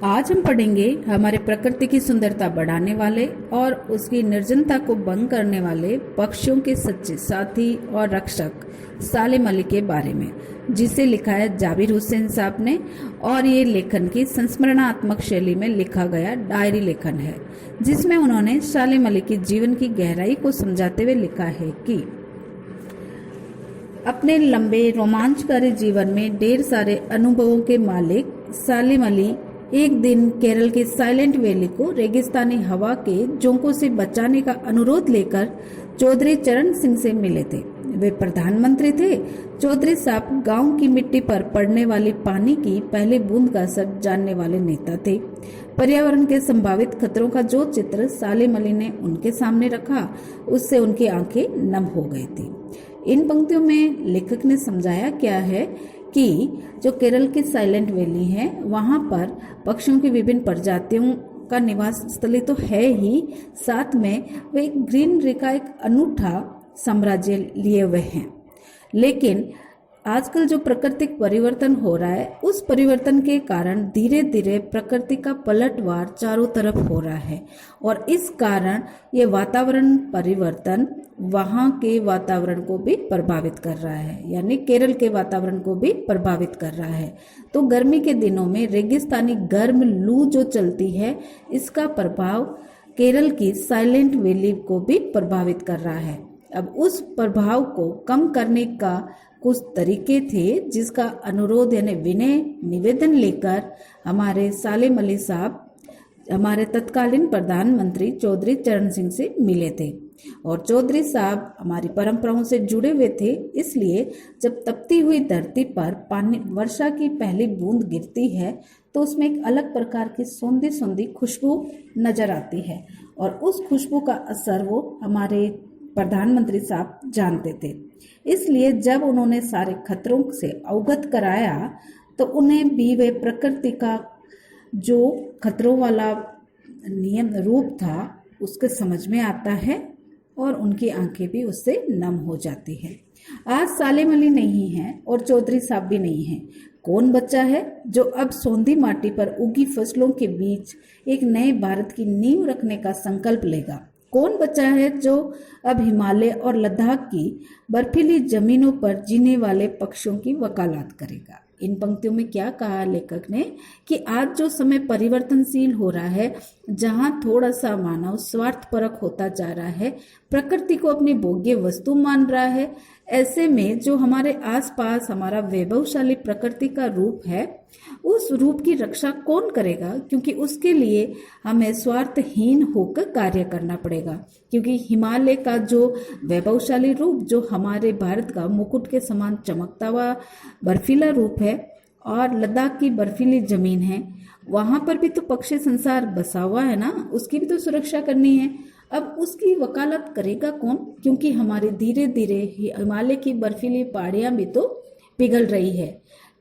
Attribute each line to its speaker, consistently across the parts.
Speaker 1: आज हम पढ़ेंगे हमारे प्रकृति की सुंदरता बढ़ाने वाले और उसकी निर्जनता को भंग करने वाले पक्षियों के सच्चे साथी और रक्षक सालेम अली के बारे में, जिसे लिखा है जाबिर हुसैन साहब ने। और ये लेखन की संस्मरणात्मक शैली में लिखा गया डायरी लेखन है, जिसमें उन्होंने सालेम अली की जीवन की गहराई को समझाते हुए लिखा है कि अपने लंबे रोमांचकारी जीवन में ढेर सारे अनुभवों के मालिक सालेम अली एक दिन केरल के साइलेंट वैली को रेगिस्तानी हवा के झोंकों से बचाने का अनुरोध लेकर चौधरी चरण सिंह से मिले थे। वे प्रधानमंत्री थे। चौधरी साहब गांव की मिट्टी पर पड़ने वाली पानी की पहली बूंद का असर जानने वाले नेता थे। पर्यावरण के संभावित खतरों का जो चित्र सालेम अली ने उनके सामने रखा, उससे उनकी आंखें नम हो गई थी। इन पंक्तियों में लेखक ने समझाया क्या है कि जो केरल की साइलेंट वैली है, वहां पर पक्षियों की विभिन्न प्रजातियों का निवास स्थली तो है ही, साथ में वे एक ग्रीनरी का एक अनूठा साम्राज्य लिए हुए हैं। लेकिन आजकल जो प्राकृतिक परिवर्तन हो रहा है, उस परिवर्तन के कारण धीरे धीरे प्रकृति का पलटवार चारों तरफ हो रहा है, और इस कारण ये वातावरण परिवर्तन वहाँ के वातावरण को भी प्रभावित कर रहा है, यानी केरल के वातावरण को भी प्रभावित कर रहा है। तो गर्मी के दिनों में रेगिस्तानी गर्म लू जो चलती है, इसका प्रभाव केरल की साइलेंट वैली को भी प्रभावित कर रहा है। अब उस प्रभाव को कम करने का कुछ तरीके थे, जिसका अनुरोध यानी विनय निवेदन लेकर हमारे सालेम अली साहब हमारे तत्कालीन प्रधानमंत्री चौधरी चरण सिंह से मिले थे। और चौधरी साहब हमारी परंपराओं से जुड़े हुए थे, इसलिए जब तपती हुई धरती पर पानी वर्षा की पहली बूंद गिरती है तो उसमें एक अलग प्रकार की सौंधी सौंधी खुशबू नजर आती है, और उस खुशबू का असर वो हमारे प्रधानमंत्री साहब जानते थे। इसलिए जब उन्होंने सारे खतरों से अवगत कराया तो उन्हें भी वे प्रकृति का जो खतरों वाला नियम रूप था उसके समझ में आता है, और उनकी आंखें भी उससे नम हो जाती है। आज सालेम अली नहीं है और चौधरी साहब भी नहीं है। कौन बच्चा है जो अब सौंधी माटी पर उगी फसलों के बीच एक नए भारत की नींव रखने का संकल्प लेगा? कौन बच्चा है जो अब हिमालय और लद्दाख की बर्फीली जमीनों पर जीने वाले पक्षियों की वकालत करेगा? इन पंक्तियों में क्या कहा लेखक ने कि आज जो समय परिवर्तनशील हो रहा है, जहां थोड़ा सा मानव स्वार्थपरक होता जा रहा है, प्रकृति को अपनी भोग्य वस्तु मान रहा है, ऐसे में जो हमारे आसपास हमारा वैभवशाली प्रकृति का रूप है, उस रूप की रक्षा कौन करेगा? क्योंकि उसके लिए हमें स्वार्थहीन होकर कार्य करना पड़ेगा। क्योंकि हिमालय का जो वैभवशाली रूप, जो हमारे भारत का मुकुट के समान चमकता हुआ बर्फीला रूप है, और लद्दाख की बर्फीली जमीन है, वहां पर भी तो पक्षी संसार बसा हुआ है ना, उसकी भी तो सुरक्षा करनी है। अब उसकी वकालत करेगा कौन? क्योंकि हमारे धीरे धीरे हिमालय की बर्फीली पहाड़ियां भी तो पिघल रही है,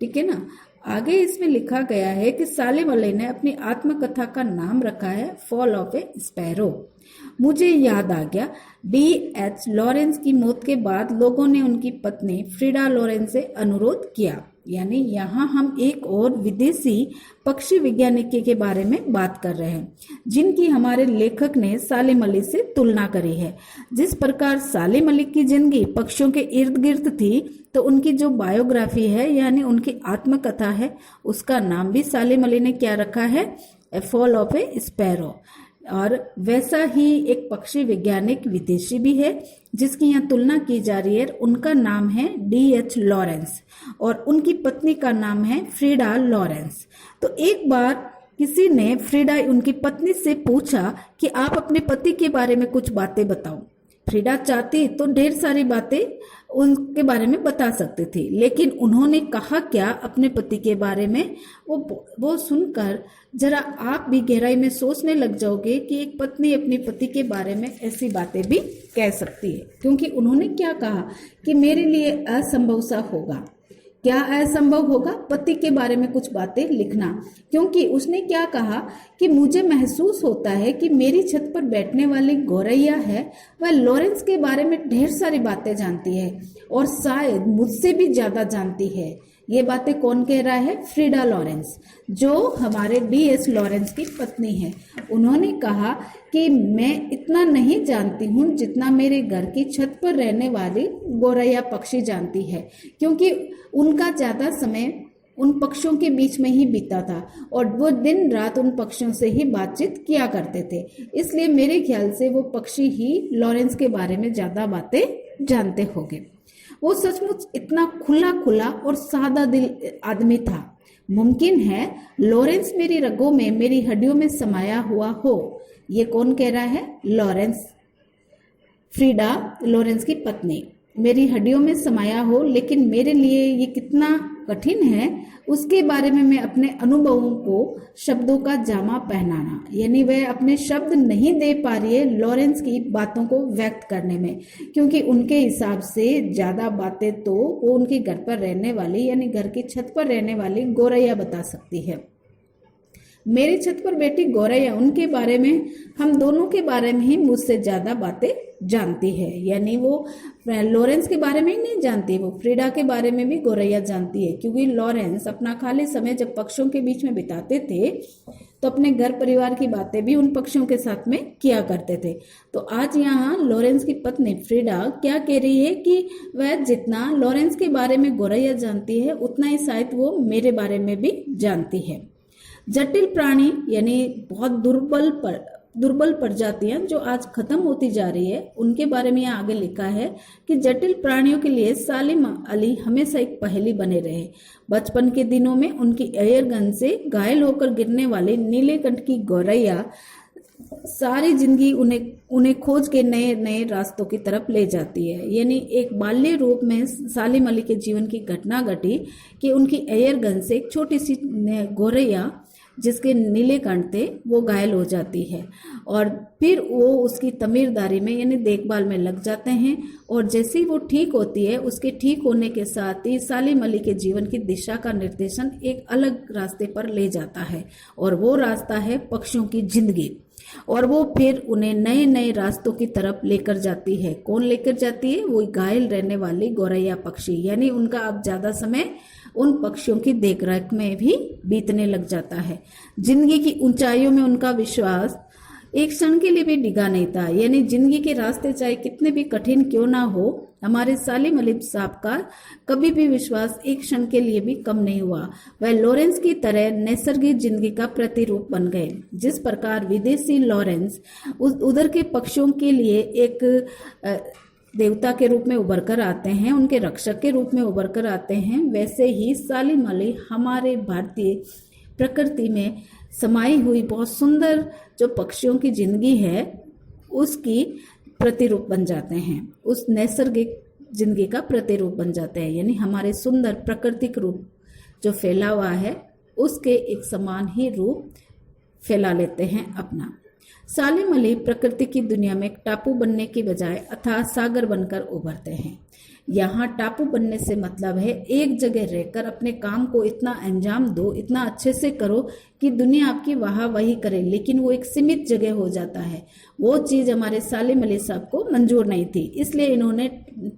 Speaker 1: ठीक है ना। आगे इसमें लिखा गया है कि सालेम अली ने अपनी आत्मकथा का नाम रखा है फॉल ऑफ ए स्पैरो। मुझे याद आ गया, D.H. लॉरेंस की मौत के बाद लोगों ने उनकी पत्नी फ्रीडा लॉरेंस से अनुरोध किया, यानी यहाँ हम एक और विदेशी पक्षी वैज्ञानिक के बारे में बात कर रहे हैं, जिनकी हमारे लेखक ने सालेम अली से तुलना करी है। जिस प्रकार सालेम अली की जिंदगी पक्षियों के इर्द गिर्द थी, तो उनकी जो बायोग्राफी है यानी उनकी आत्मकथा है, उसका नाम भी सालेम अली ने क्या रखा है? ए फॉल ऑफ ए स्पैरो। और वैसा ही एक पक्षी वैज्ञानिक विदेशी भी है जिसकी यहाँ तुलना की जा रही है, उनका नाम है D.H. लॉरेंस, और उनकी पत्नी का नाम है फ्रीडा लॉरेंस। तो एक बार किसी ने फ्रीडा उनकी पत्नी से पूछा कि आप अपने पति के बारे में कुछ बातें बताओ। फ्रीडा चाहती तो ढेर सारी बातें उनके बारे में बता सकते थे, लेकिन उन्होंने कहा क्या अपने पति के बारे में, वो सुनकर जरा आप भी गहराई में सोचने लग जाओगे कि एक पत्नी अपने पति के बारे में ऐसी बातें भी कह सकती है। क्योंकि उन्होंने क्या कहा कि मेरे लिए असंभव सा होगा। क्या असंभव होगा? पति के बारे में कुछ बातें लिखना। क्योंकि उसने क्या कहा कि मुझे महसूस होता है कि मेरी छत पर बैठने वाली गौरैया है, वह लॉरेंस के बारे में ढेर सारी बातें जानती है और शायद मुझसे भी ज्यादा जानती है। ये बातें कौन कह रहा है? फ्रीडा लॉरेंस, जो हमारे DS लॉरेंस की पत्नी है। उन्होंने कहा कि मैं इतना नहीं जानती हूँ जितना मेरे घर की छत पर रहने वाली गौरैया पक्षी जानती है, क्योंकि उनका ज़्यादा समय उन पक्षियों के बीच में ही बीता था और वो दिन रात उन पक्षियों से ही बातचीत किया करते थे। इसलिए मेरे ख्याल से वो पक्षी ही लॉरेंस के बारे में ज़्यादा बातें जानते होंगे। वो सचमुच इतना खुला खुला और सादा दिल आदमी था। मुमकिन है लॉरेंस मेरी रगों में, मेरी हड्डियों में समाया हुआ हो। ये कौन कह रहा है? लॉरेंस, फ्रीडा लॉरेंस की पत्नी। मेरी हड्डियों में समाया हो, लेकिन मेरे लिए ये कितना कठिन है उसके बारे में मैं अपने अनुभवों को शब्दों का जामा पहनाना, यानी वह अपने शब्द नहीं दे पा रही है लॉरेंस की बातों को व्यक्त करने में, क्योंकि उनके हिसाब से ज्यादा बातें तो वो उनके घर पर रहने वाली, यानी घर की छत पर रहने वाली गौरैया बता सकती है। मेरी छत पर बैठी गौरैया उनके बारे में, हम दोनों के बारे में ही मुझसे ज्यादा बातें जानती है। यानी वो लॉरेंस के बारे में ही नहीं जानती, वो फ्रीडा के बारे में भी गौरैया जानती है, क्योंकि लॉरेंस अपना खाली समय जब पक्षियों के बीच में बिताते थे तो अपने घर परिवार की बातें भी उन पक्षियों के साथ में किया करते थे। तो आज यहाँ लॉरेंस की पत्नी फ्रीडा क्या कह रही है कि वह जितना लॉरेंस के बारे में गौरैया जानती है उतना ही शायद वो मेरे बारे में भी जानती है। जटिल प्राणी, यानी बहुत दुर्बल प्रजातियां जो आज खत्म होती जा रही है, उनके बारे में यहाँ आगे लिखा है कि जटिल प्राणियों के लिए सालिम अली हमेशा एक पहेली बने रहे। बचपन के दिनों में उनकी एयर गन से घायल होकर गिरने वाली नीलेकंठ की गौरैया सारी जिंदगी उन्हें खोज के नए नए रास्तों की तरफ ले जाती है। यानी एक बाल्य रूप में सालिम अली के जीवन की घटना घटी कि उनकी एयर गन से एक छोटी सी गौरैया जिसके नीलेकंठ थे वो घायल हो जाती है और फिर वो उसकी तमीरदारी में यानी देखभाल में लग जाते हैं। और जैसे ही वो ठीक होती है, उसके ठीक होने के साथ ही सालिम अली के जीवन की दिशा का निर्देशन एक अलग रास्ते पर ले जाता है और वो रास्ता है पक्षियों की जिंदगी। और वो फिर उन्हें नए नए रास्तों की तरफ लेकर जाती है। कौन लेकर जाती है? वो घायल रहने वाली गौरैया पक्षी, यानी उनका अब ज्यादा समय उन पक्षियों की देखरेख में भी बीतने लग जाता है। जिंदगी की ऊंचाइयों में उनका विश्वास एक क्षण के लिए भी डिगा नहीं था। यानी जिंदगी के रास्ते चाहे कितने भी कठिन क्यों ना हो, हमारे सालिम अली साहब का कभी भी विश्वास एक क्षण के लिए भी कम नहीं हुआ। वह लॉरेंस की तरह नैसर्गिक जिंदगी का प्रतिरूप बन गए। जिस प्रकार विदेशी लॉरेंस उधर के पक्षियों के लिए एक देवता के रूप में उभर कर आते हैं, उनके रक्षक के रूप में उभर कर आते हैं, वैसे ही सालिम अली हमारे भारतीय प्रकृति में समाई हुई बहुत सुंदर जो पक्षियों की जिंदगी है उसकी प्रतिरूप बन जाते हैं, उस नैसर्गिक जिंदगी का प्रतिरूप बन जाते हैं। यानी हमारे सुंदर प्राकृतिक रूप जो फैला हुआ है उसके एक समान ही रूप फैला लेते हैं अपना। सालिम अली प्रकृति की दुनिया में एक टापू बनने की बजाय अथाह सागर बनकर उभरते हैं। यहाँ टापू बनने से मतलब है एक जगह रहकर अपने काम को इतना अंजाम दो, इतना अच्छे से करो कि दुनिया आपकी वाह वही करे, लेकिन वो एक सीमित जगह हो जाता है। वो चीज हमारे सालिम अली साहब को मंजूर नहीं थी, इसलिए इन्होंने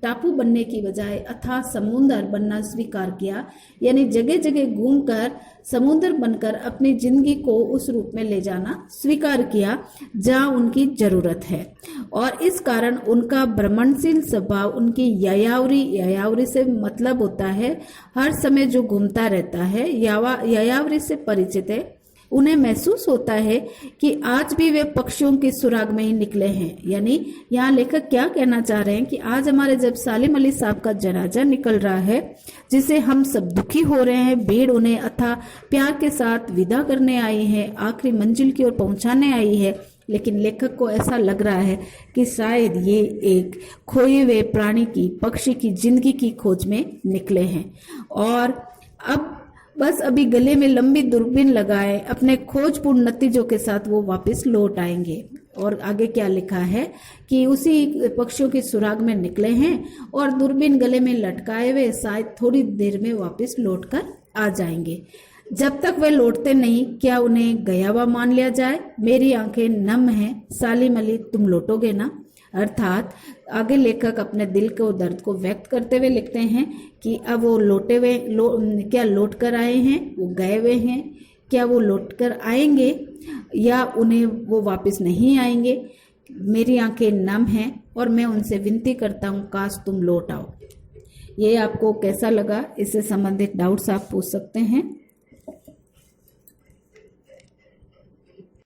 Speaker 1: टापू बनने की बजाय अथाह समुद्र बनना स्वीकार किया। यानी जगह जगह घूमकर समुद्र बनकर अपनी जिंदगी को उस रूप में ले जाना स्वीकार किया जहाँ उनकी जरूरत है। और इस कारण उनका भ्रमणशील स्वभाव, उनकी ययावरी से मतलब होता है हर समय जो घूमता रहता है, ययावरी से परिचित है। उन्हें महसूस होता है कि आज भी वे पक्षियों के सुराग में ही निकले हैं। यानी यहाँ लेखक क्या कहना चाह रहे हैं कि आज हमारे जब सालिम अली साहब का जनाजा निकल रहा है, जिसे हम सब दुखी हो रहे हैं, भीड़ उन्हें अथाह प्यार के साथ विदा करने आई है, आखिरी मंजिल की ओर पहुंचाने आई है, लेकिन लेखक को ऐसा लग रहा है कि शायद ये एक खोए हुए प्राणी की, पक्षी की जिंदगी की खोज में निकले हैं और अब बस अभी गले में लंबी दूरबीन लगाए अपने खोजपूर्ण नतीजों के साथ वो वापस लौट आएंगे। और आगे क्या लिखा है कि उसी पक्षियों की सुराग में निकले हैं और दूरबीन गले में लटकाए हुए शायद थोड़ी देर में वापस लौटकर आ जाएंगे। जब तक वे लौटते नहीं, क्या उन्हें गया हुआ मान लिया जाए? मेरी आंखें नम हैं, सालिम अली तुम लौटोगे ना? अर्थात आगे लेखक अपने दिल को दर्द को व्यक्त करते हुए लिखते हैं कि अब वो क्या लौट कर आए हैं, वो गए हुए हैं, क्या वो लौट कर आएंगे या उन्हें वो वापस नहीं आएंगे। मेरी आंखें नम हैं और मैं उनसे विनती करता हूँ, काश तुम लौट आओ। ये आपको कैसा लगा, इससे संबंधित डाउट्स आप पूछ सकते हैं।